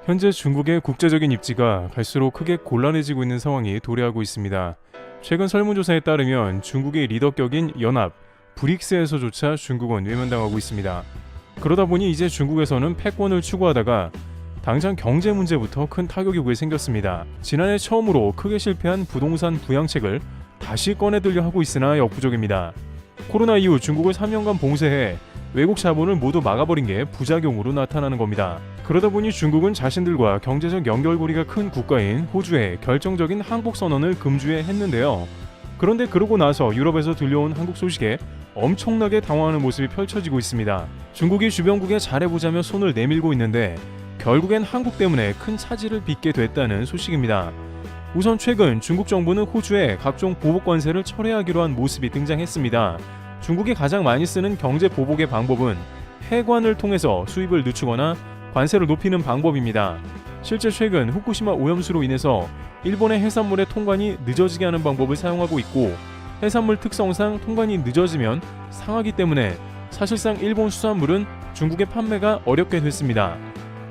현재 중국의 국제적인 입지가 갈수록 크게 곤란해지고 있는 상황이 도래하고 있습니다. 최근 설문조사에 따르면 중국의 리더격인 연합, 브릭스에서조차 중국은 외면당하고 있습니다. 그러다 보니 이제 중국에서는 패권을 추구하다가 당장 경제 문제부터 큰 타격이 생겼습니다. 지난해 처음으로 크게 실패한 부동산 부양책을 다시 꺼내들려 하고 있으나 역부족입니다. 코로나 이후 중국을 3년간 봉쇄해 외국 자본을 모두 막아버린 게 부작용으로 나타나는 겁니다. 그러다 보니 중국은 자신들과 경제적 연결고리가 큰 국가인 호주에 결정적인 항복 선언을 금주에 했는데요. 그런데 그러고 나서 유럽에서 들려온 한국 소식에 엄청나게 당황하는 모습이 펼쳐지고 있습니다. 중국이 주변국에 잘해보자며 손을 내밀고 있는데 결국엔 한국 때문에 큰 차질을 빚게 됐다는 소식입니다. 우선 최근 중국 정부는 호주에 각종 보복 관세를 철회하기로 한 모습이 등장했습니다. 중국이 가장 많이 쓰는 경제 보복의 방법은 해관을 통해서 수입을 늦추거나 관세를 높이는 방법입니다. 실제 최근 후쿠시마 오염수로 인해서 일본의 해산물의 통관이 늦어지게 하는 방법을 사용하고 있고, 해산물 특성상 통관이 늦어지면 상하기 때문에 사실상 일본 수산물은 중국의 판매가 어렵게 됐습니다.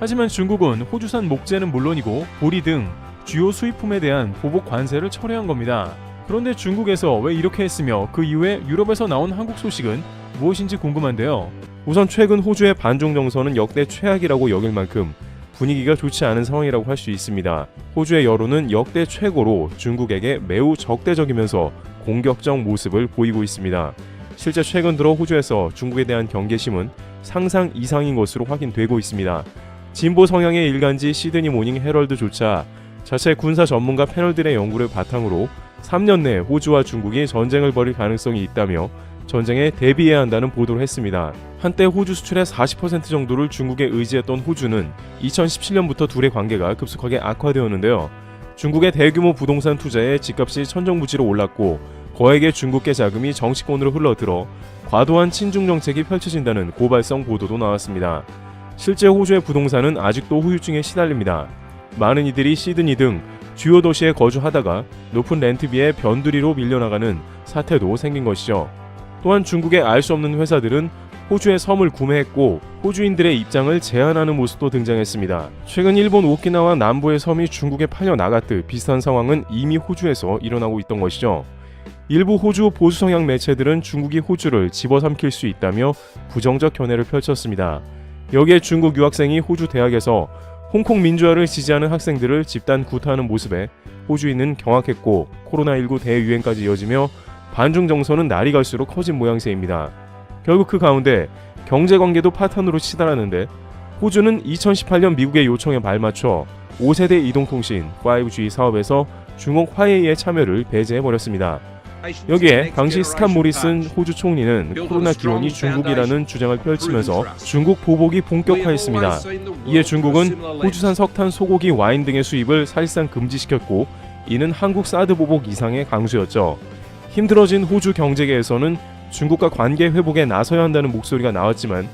하지만 중국은 호주산 목재는 물론이고 보리 등 주요 수입품에 대한 보복 관세를 철회한 겁니다. 그런데 중국에서 왜 이렇게 했으며 그 이후에 유럽에서 나온 한국 소식은 무엇인지 궁금한데요. 우선 최근 호주의 반중 정서는 역대 최악이라고 여길 만큼 분위기가 좋지 않은 상황이라고 할 수 있습니다. 호주의 여론은 역대 최고로 중국에게 매우 적대적이면서 공격적 모습을 보이고 있습니다. 실제 최근 들어 호주에서 중국에 대한 경계심은 상상 이상인 것으로 확인되고 있습니다. 진보 성향의 일간지 시드니 모닝 헤럴드조차 자체 군사 전문가 패널들의 연구를 바탕으로 3년 내 호주와 중국이 전쟁을 벌일 가능성이 있다며 전쟁에 대비해야 한다는 보도를 했습니다. 한때 호주 수출의 40% 정도를 중국에 의지했던 호주는 2017년부터 둘의 관계가 급속하게 악화되었는데요. 중국의 대규모 부동산 투자에 집값이 천정부지로 올랐고, 거액의 중국계 자금이 정치권으로 흘러들어 과도한 친중 정책이 펼쳐진다는 고발성 보도도 나왔습니다. 실제 호주의 부동산은 아직도 후유증에 시달립니다. 많은 이들이 시드니 등 주요 도시에 거주하다가 높은 렌트비에 변두리로 밀려나가는 사태도 생긴 것이죠. 또한 중국의 알 수 없는 회사들은 호주의 섬을 구매했고 호주인들의 입장을 제한하는 모습도 등장했습니다. 최근 일본 오키나와 남부의 섬이 중국에 팔려 나갔듯 비슷한 상황은 이미 호주에서 일어나고 있던 것이죠. 일부 호주 보수 성향 매체들은 중국이 호주를 집어삼킬 수 있다며 부정적 견해를 펼쳤습니다. 여기에 중국 유학생이 호주 대학에서 홍콩 민주화를 지지하는 학생들을 집단 구타하는 모습에 호주인은 경악했고, 코로나19 대유행까지 이어지며 반중 정서는 날이 갈수록 커진 모양새입니다. 결국 그 가운데 경제관계도 파탄으로 치달았는데, 호주는 2018년 미국의 요청에 발맞춰 5세대 이동통신 5G 사업에서 중국 화웨이의 참여를 배제해버렸습니다. 여기에 당시 스캇 모리슨 호주 총리는 코로나 기원이 중국이라는 주장을 펼치면서 중국 보복이 본격화했습니다. 이에 중국은 호주산 석탄, 소고기, 와인 등의 수입을 사실상 금지시켰고, 이는 한국 사드 보복 이상의 강수였죠. 힘들어진 호주 경제계에서는 중국과 관계 회복에 나서야 한다는 목소리가 나왔지만,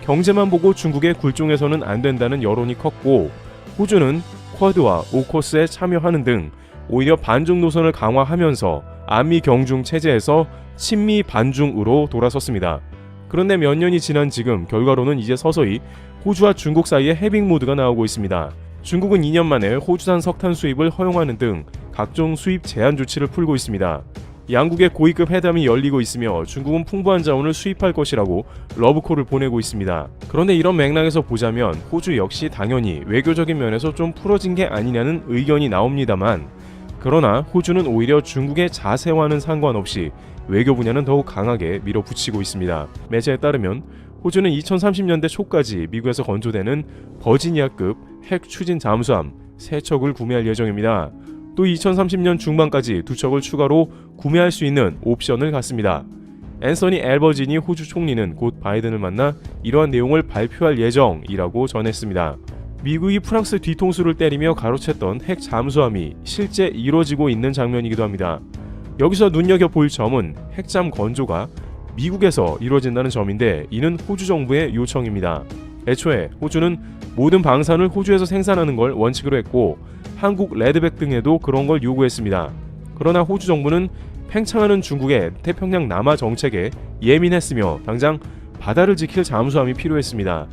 경제만 보고 중국에 굴종해서는 안 된다는 여론이 컸고, 호주는 쿼드와 오커스에 참여하는 등 오히려 반중 노선을 강화하면서 안미 경중 체제에서 친미 반중으로 돌아섰습니다. 그런데 몇 년이 지난 지금 결과로는 이제 서서히 호주와 중국 사이에 해빙 모드가 나오고 있습니다. 중국은 2년 만에 호주산 석탄 수입을 허용하는 등 각종 수입 제한 조치를 풀고 있습니다. 양국의 고위급 회담이 열리고 있으며 중국은 풍부한 자원을 수입할 것이라고 러브콜을 보내고 있습니다. 그런데 이런 맥락에서 보자면 호주 역시 당연히 외교적인 면에서 좀 풀어진 게 아니냐는 의견이 나옵니다만, 그러나 호주는 오히려 중국의 자세와는 상관없이 외교 분야는 더욱 강하게 밀어붙이고 있습니다. 매체에 따르면 호주는 2030년대 초까지 미국에서 건조되는 버지니아급 핵 추진 잠수함 3척을 구매할 예정입니다. 또 2030년 중반까지 2척을 추가로 구매할 수 있는 옵션을 갖습니다. 앤서니 앨버지니 호주 총리는 곧 바이든을 만나 이러한 내용을 발표할 예정이라고 전했습니다. 미국이 프랑스 뒤통수를 때리며 가로챘던 핵 잠수함이 실제 이루어지고 있는 장면이기도 합니다. 여기서 눈여겨볼 점은 핵잠 건조가 미국에서 이루어진다는 점인데, 이는 호주 정부의 요청입니다. 애초에 호주는 모든 방산을 호주에서 생산하는 걸 원칙으로 했고, 한국 레드백 등에도 그런 걸 요구했습니다. 그러나 호주 정부는 팽창하는 중국의 태평양 남하 정책에 예민했으며 당장 바다를 지킬 잠수함이 필요했습니다.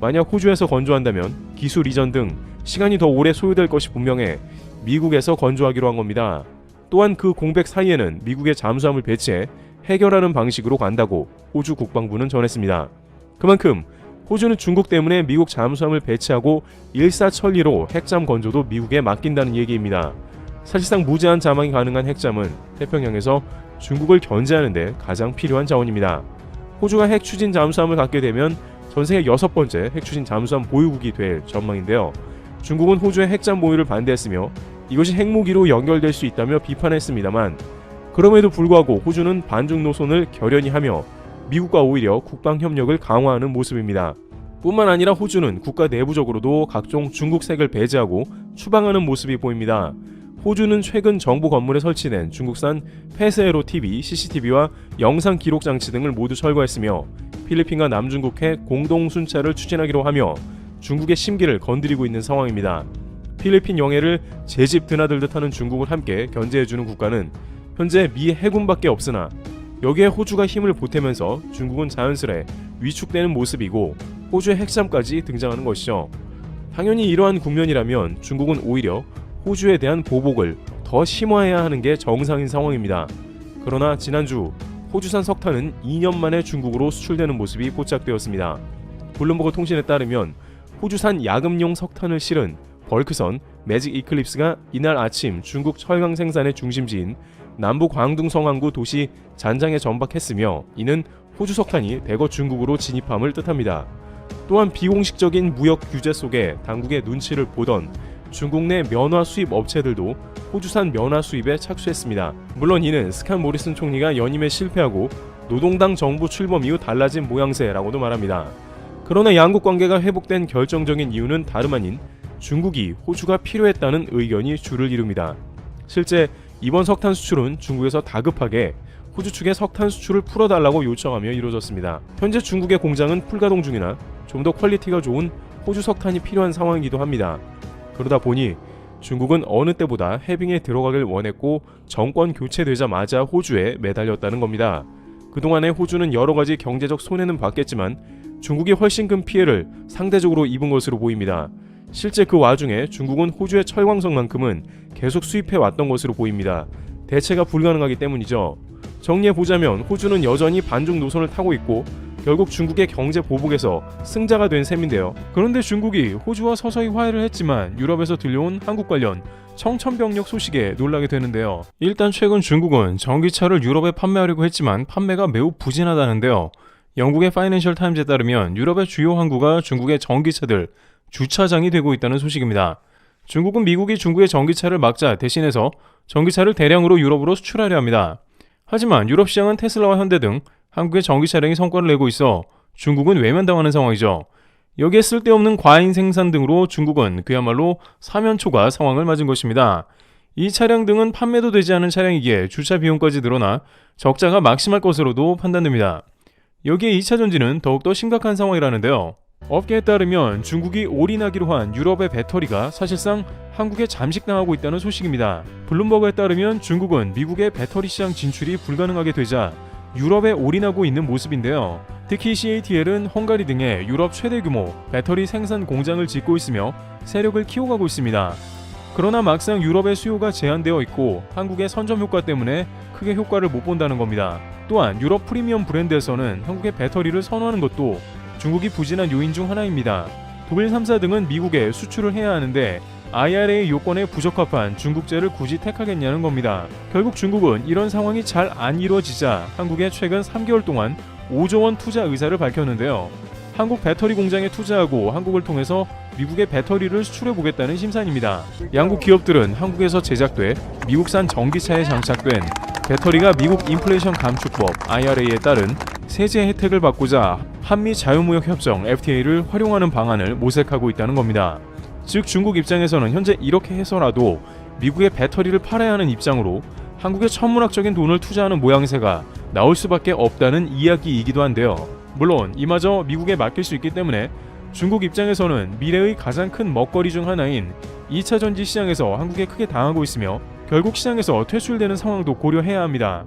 만약 호주에서 건조한다면 기술 이전 등 시간이 더 오래 소요될 것이 분명해 미국에서 건조하기로 한 겁니다. 또한 그 공백 사이에는 미국의 잠수함을 배치해 해결하는 방식으로 간다고 호주 국방부는 전했습니다. 그만큼 호주는 중국 때문에 미국 잠수함을 배치하고 일사천리로 핵잠 건조도 미국에 맡긴다는 얘기입니다. 사실상 무제한 자망이 가능한 핵잠은 태평양에서 중국을 견제하는 데 가장 필요한 자원입니다. 호주가 핵 추진 잠수함을 갖게 되면 전 세계 6번째 핵 추진 잠수함 보유국이 될 전망인데요. 중국은 호주의 핵잠 보유를 반대했으며 이것이 핵무기로 연결될 수 있다며 비판했습니다만, 그럼에도 불구하고 호주는 반중 노선을 결연히 하며 미국과 오히려 국방 협력을 강화하는 모습입니다. 뿐만 아니라 호주는 국가 내부적으로도 각종 중국색을 배제하고 추방하는 모습이 보입니다. 호주는 최근 정부 건물에 설치된 중국산 폐쇄로 TV, CCTV와 영상 기록 장치 등을 모두 철거했으며 필리핀과 남중국해 공동 순찰을 추진하기로 하며 중국의 심기를 건드리고 있는 상황입니다. 필리핀 영해를 제 집 드나들듯 하는 중국을 함께 견제해주는 국가는 현재 미 해군밖에 없으나 여기에 호주가 힘을 보태면서 중국은 자연스레 위축되는 모습이고 호주의 핵잠까지 등장하는 것이죠. 당연히 이러한 국면이라면 중국은 오히려 호주에 대한 보복을 더 심화해야 하는 게 정상인 상황입니다. 그러나 지난주 호주산 석탄은 2년 만에 중국으로 수출되는 모습이 포착되었습니다. 블룸버그 통신에 따르면 호주산 야금용 석탄을 실은 벌크선 매직 이클립스가 이날 아침 중국 철강 생산의 중심지인 남부 광둥 성안구 도시 잔장에 전박했으며 이는 호주 석탄이 대거 중국으로 진입함을 뜻합니다. 또한 비공식적인 무역 규제 속에 당국의 눈치를 보던 중국 내 면화 수입 업체들도 호주산 면화 수입에 착수했습니다. 물론 이는 스칸 모리슨 총리가 연임에 실패하고 노동당 정부 출범 이후 달라진 모양새라고도 말합니다. 그러나 양국 관계가 회복된 결정적인 이유는 다름 아닌 중국이 호주가 필요했다는 의견이 줄을 이룹니다. 실제 이번 석탄 수출은 중국에서 다급하게 호주 측에 석탄 수출을 풀어달라고 요청하며 이루어졌습니다. 현재 중국의 공장은 풀가동 중이나 좀 더 퀄리티가 좋은 호주 석탄이 필요한 상황이기도 합니다. 그러다 보니 중국은 어느 때보다 해빙에 들어가길 원했고 정권 교체되자마자 호주에 매달렸다는 겁니다. 그동안에 호주는 여러가지 경제적 손해는 봤겠지만 중국이 훨씬 큰 피해를 상대적으로 입은 것으로 보입니다. 실제 그 와중에 중국은 호주의 철광석만큼은 계속 수입해왔던 것으로 보입니다. 대체가 불가능하기 때문이죠. 정리해보자면 호주는 여전히 반중 노선을 타고 있고 결국 중국의 경제 보복에서 승자가 된 셈인데요. 그런데 중국이 호주와 서서히 화해를 했지만 유럽에서 들려온 한국 관련 청천벽력 소식에 놀라게 되는데요. 일단 최근 중국은 전기차를 유럽에 판매하려고 했지만 판매가 매우 부진하다는데요. 영국의 파이낸셜 타임즈에 따르면 유럽의 주요 항구가 중국의 전기차들 주차장이 되고 있다는 소식입니다. 중국은 미국이 중국의 전기차를 막자 대신해서 전기차를 대량으로 유럽으로 수출하려 합니다. 하지만 유럽 시장은 테슬라와 현대 등 한국의 전기 차량이 성과를 내고 있어 중국은 외면당하는 상황이죠. 여기에 쓸데없는 과잉 생산 등으로 중국은 그야말로 사면초가 상황을 맞은 것입니다. 이 차량 등은 판매도 되지 않은 차량이기에 주차 비용까지 늘어나 적자가 막심할 것으로도 판단됩니다. 여기에 2차 전지는 더욱더 심각한 상황이라는데요. 업계에 따르면 중국이 올인하기로 한 유럽의 배터리가 사실상 한국에 잠식당하고 있다는 소식입니다. 블룸버그에 따르면 중국은 미국의 배터리 시장 진출이 불가능하게 되자 유럽에 올인하고 있는 모습인데요. 특히 CATL은 헝가리 등의 유럽 최대 규모 배터리 생산 공장을 짓고 있으며 세력을 키워가고 있습니다. 그러나 막상 유럽의 수요가 제한되어 있고 한국의 선점 효과 때문에 크게 효과를 못 본다는 겁니다. 또한 유럽 프리미엄 브랜드에서는 한국의 배터리를 선호하는 것도 중국이 부진한 요인 중 하나입니다. 독일 3사 등은 미국에 수출을 해야 하는데 IRA 요건에 부적합한 중국제를 굳이 택하겠냐는 겁니다. 결국 중국은 이런 상황이 잘 안 이루어지자 한국에 최근 3개월 동안 5조 원 투자 의사를 밝혔는데요. 한국 배터리 공장에 투자하고 한국을 통해서 미국의 배터리를 수출해보겠다는 심산입니다. 양국 기업들은 한국에서 제작돼 미국산 전기차에 장착된 배터리가 미국 인플레이션 감축법 IRA에 따른 세제 혜택을 받고자 한미 자유무역협정 FTA를 활용하는 방안을 모색하고 있다는 겁니다. 즉 중국 입장에서는 현재 이렇게 해서라도 미국의 배터리를 팔아야 하는 입장으로 한국에 천문학적인 돈을 투자하는 모양새가 나올 수밖에 없다는 이야기이기도 한데요. 물론 이마저 미국에 맡길 수 있기 때문에 중국 입장에서는 미래의 가장 큰 먹거리 중 하나인 2차 전지 시장에서 한국에 크게 당하고 있으며 결국 시장에서 퇴출되는 상황도 고려해야 합니다.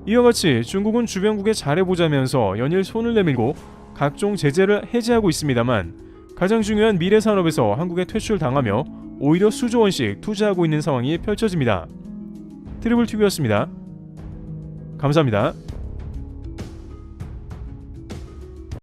이와 같이 중국은 주변국에 잘해보자면서 연일 손을 내밀고 각종 제재를 해제하고 있습니다만 가장 중요한 미래 산업에서 한국에 퇴출당하며 오히려 수조 원씩 투자하고 있는 상황이 펼쳐집니다. 트리블TV였습니다. 감사합니다.